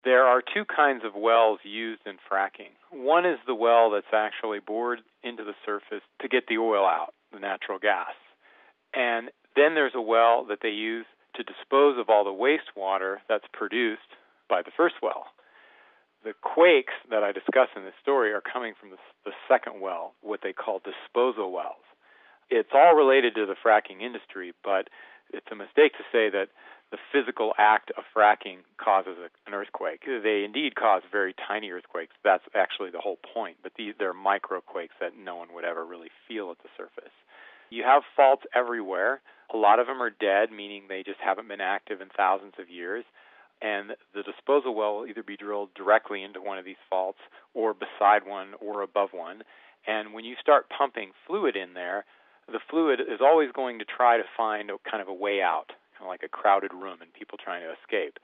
There are two kinds of wells used in fracking. One is the well that's actually bored into the surface to get the oil out, the natural gas. And then there's a well that they use to dispose of all the wastewater that's produced by the first well. The quakes that I discuss in this story are coming from the second well, what they call disposal wells. It's all related to the fracking industry, but it's a mistake to say that the physical act of fracking causes an earthquake. They indeed cause very tiny earthquakes. That's actually the whole point. But they're microquakes that no one would ever really feel at the surface. You have faults everywhere. A lot of them are dead, meaning they just haven't been active in thousands of years. And the disposal well will either be drilled directly into one of these faults or beside one or above one. And when you start pumping fluid in there, the fluid is always going to try to find kind of a way out, kind of like a crowded room and people trying to escape.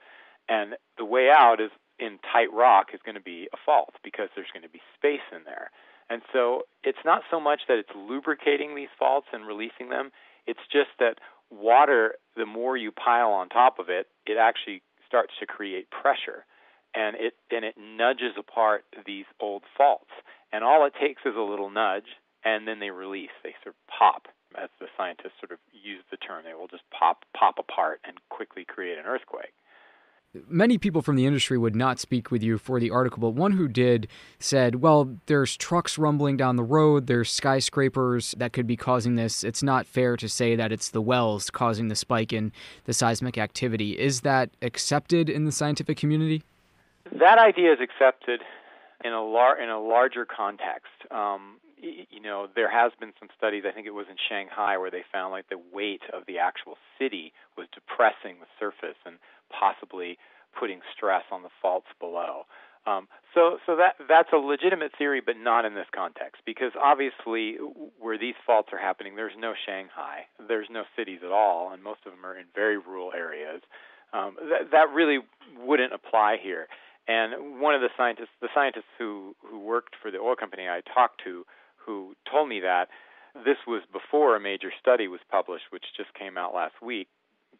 And the way out is in tight rock is going to be a fault because there's going to be space in there. And so it's not so much that it's lubricating these faults and releasing them. It's just that water, the more you pile on top of it, it actually starts to create pressure. And it nudges apart these old faults. And all it takes is a little nudge, and then they release. They sort of pop, as the scientists sort of use the term. They will just pop apart and quickly create an earthquake. Many people from the industry would not speak with you for the article, but one who did said, well, there's trucks rumbling down the road, there's skyscrapers that could be causing this. It's not fair to say that it's the wells causing the spike in the seismic activity. Is that accepted in the scientific community? That idea is accepted in a larger context. There has been some studies, I think it was in Shanghai, where they found like the weight of the actual city was depressing the surface and possibly putting stress on the faults below. So that's a legitimate theory, but not in this context, because obviously where these faults are happening, there's no Shanghai, there's no cities at all, and most of them are in very rural areas. That really wouldn't apply here. And one of the scientists who worked for the oil company I talked to, who told me that this was before a major study was published, which just came out last week,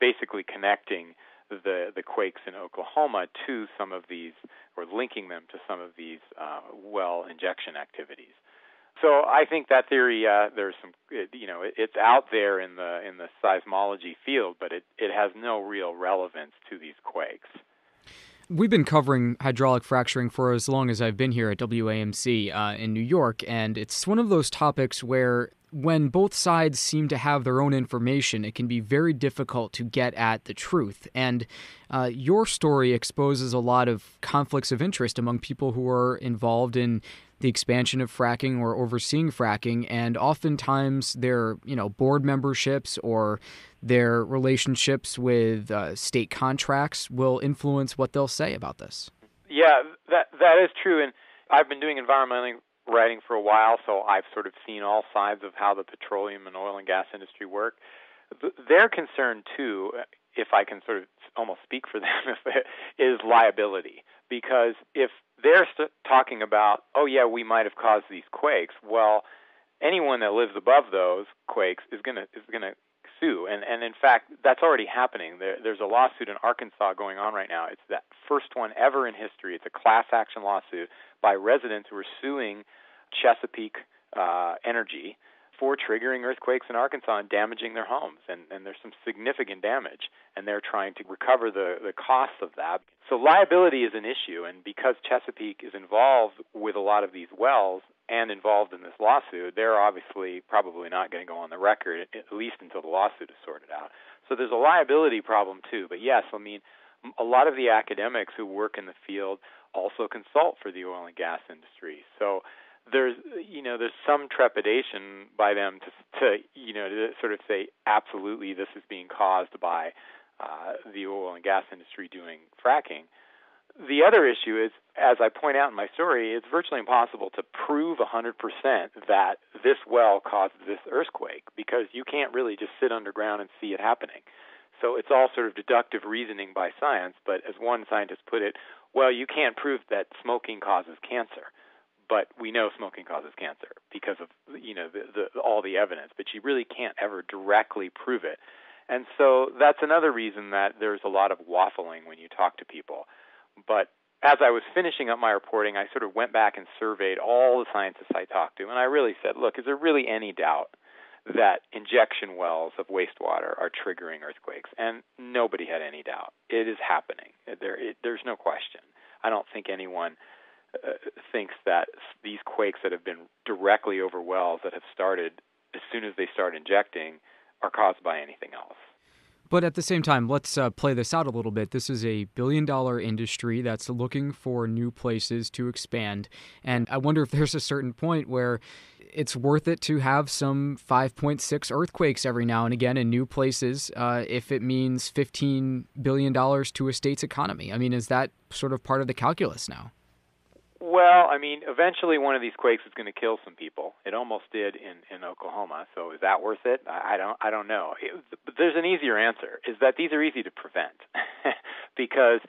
basically connecting the quakes in Oklahoma to some of these, or linking them to some of these well injection activities. So I think that theory, there's some, it's out there in the seismology field, but it has no real relevance to these quakes. We've been covering hydraulic fracturing for as long as I've been here at WAMC in New York, and it's one of those topics where when both sides seem to have their own information, it can be very difficult to get at the truth. And your story exposes a lot of conflicts of interest among people who are involved in the expansion of fracking or overseeing fracking, and oftentimes their board memberships or their relationships with state contracts will influence what they'll say about this. Yeah, that is true, and I've been doing environmental writing for a while, so I've sort of seen all sides of how the petroleum and oil and gas industry work. Their concern, too, if I can sort of almost speak for them, is liability. Because if they're talking about, oh, yeah, we might have caused these quakes, well, anyone that lives above those quakes is going to sue. And in fact, that's already happening. There's a lawsuit in Arkansas going on right now. It's that first one ever in history. It's a class action lawsuit by residents who are suing Chesapeake Energy for triggering earthquakes in Arkansas and damaging their homes. And there's some significant damage, and they're trying to recover the costs of that. So liability is an issue, and because Chesapeake is involved with a lot of these wells and involved in this lawsuit, they're obviously probably not going to go on the record, at least until the lawsuit is sorted out. So there's a liability problem too. But yes, I mean, a lot of the academics who work in the field also consult for the oil and gas industry. So there's some trepidation by them to sort of say absolutely this is being caused by the oil and gas industry doing fracking. The other issue is, as I point out in my story, it's virtually impossible to prove 100% that this well caused this earthquake, because you can't really just sit underground and see it happening. So it's all sort of deductive reasoning by science, but as one scientist put it, well, you can't prove that smoking causes cancer, but we know smoking causes cancer because of all the evidence, but you really can't ever directly prove it. And so that's another reason that there's a lot of waffling when you talk to people. But as I was finishing up my reporting, I sort of went back and surveyed all the scientists I talked to, and I really said, look, is there really any doubt that injection wells of wastewater are triggering earthquakes? And nobody had any doubt. It is happening. There's no question. I don't think anyone thinks that these quakes that have been directly over wells that have started as soon as they start injecting are caused by anything else. But at the same time, let's play this out a little bit. This is a billion-dollar industry that's looking for new places to expand. And I wonder if there's a certain point where it's worth it to have some 5.6 earthquakes every now and again in new places if it means $15 billion to a state's economy. I mean, is that sort of part of the calculus now? Well, I mean, eventually one of these quakes is going to kill some people. It almost did in Oklahoma. So is that worth it? I don't know. But there's an easier answer: is that these are easy to prevent because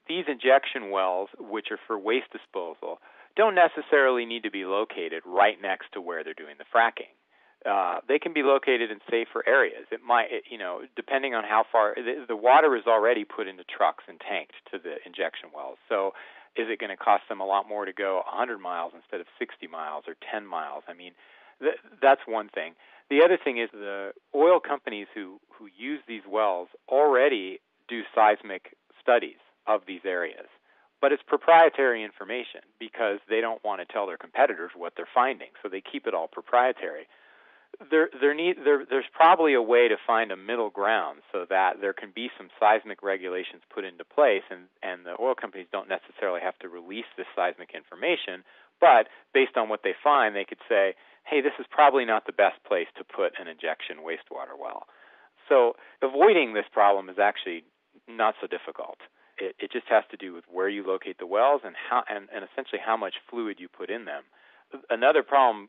these injection wells, which are for waste disposal, don't necessarily need to be located right next to where they're doing the fracking. They can be located in safer areas. It might, depending on how far the water is already put into trucks and tanked to the injection wells. So is it going to cost them a lot more to go 100 miles instead of 60 miles or 10 miles? I mean, that's one thing. The other thing is the oil companies who use these wells already do seismic studies of these areas. But it's proprietary information because they don't want to tell their competitors what they're finding, so they keep it all proprietary. There's probably a way to find a middle ground so that there can be some seismic regulations put into place, and the oil companies don't necessarily have to release this seismic information, but based on what they find, they could say, hey, this is probably not the best place to put an injection wastewater well. So avoiding this problem is actually not so difficult. It just has to do with where you locate the wells and essentially how much fluid you put in them. Another problem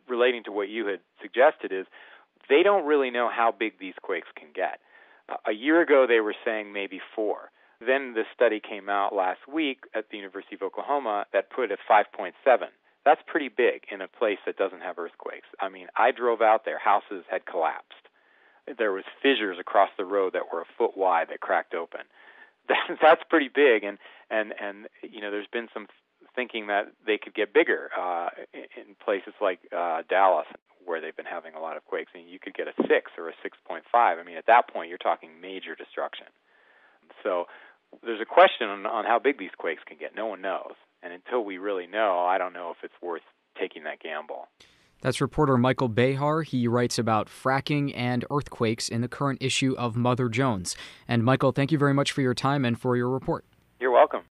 relating to what you had suggested is they don't really know how big these quakes can get. A year ago, they were saying maybe 4. Then this study came out last week at the University of Oklahoma that put it at 5.7. That's pretty big in a place that doesn't have earthquakes. I mean, I drove out there. Houses had collapsed. There was fissures across the road that were a foot wide that cracked open. That's pretty big, and there's been some thinking that they could get bigger in places like Dallas, where they've been having a lot of quakes. And you could get a 6 or a 6.5. I mean, at that point, you're talking major destruction. So there's a question on how big these quakes can get. No one knows. And until we really know, I don't know if it's worth taking that gamble. That's reporter Michael Behar. He writes about fracking and earthquakes in the current issue of Mother Jones. And Michael, thank you very much for your time and for your report. You're welcome.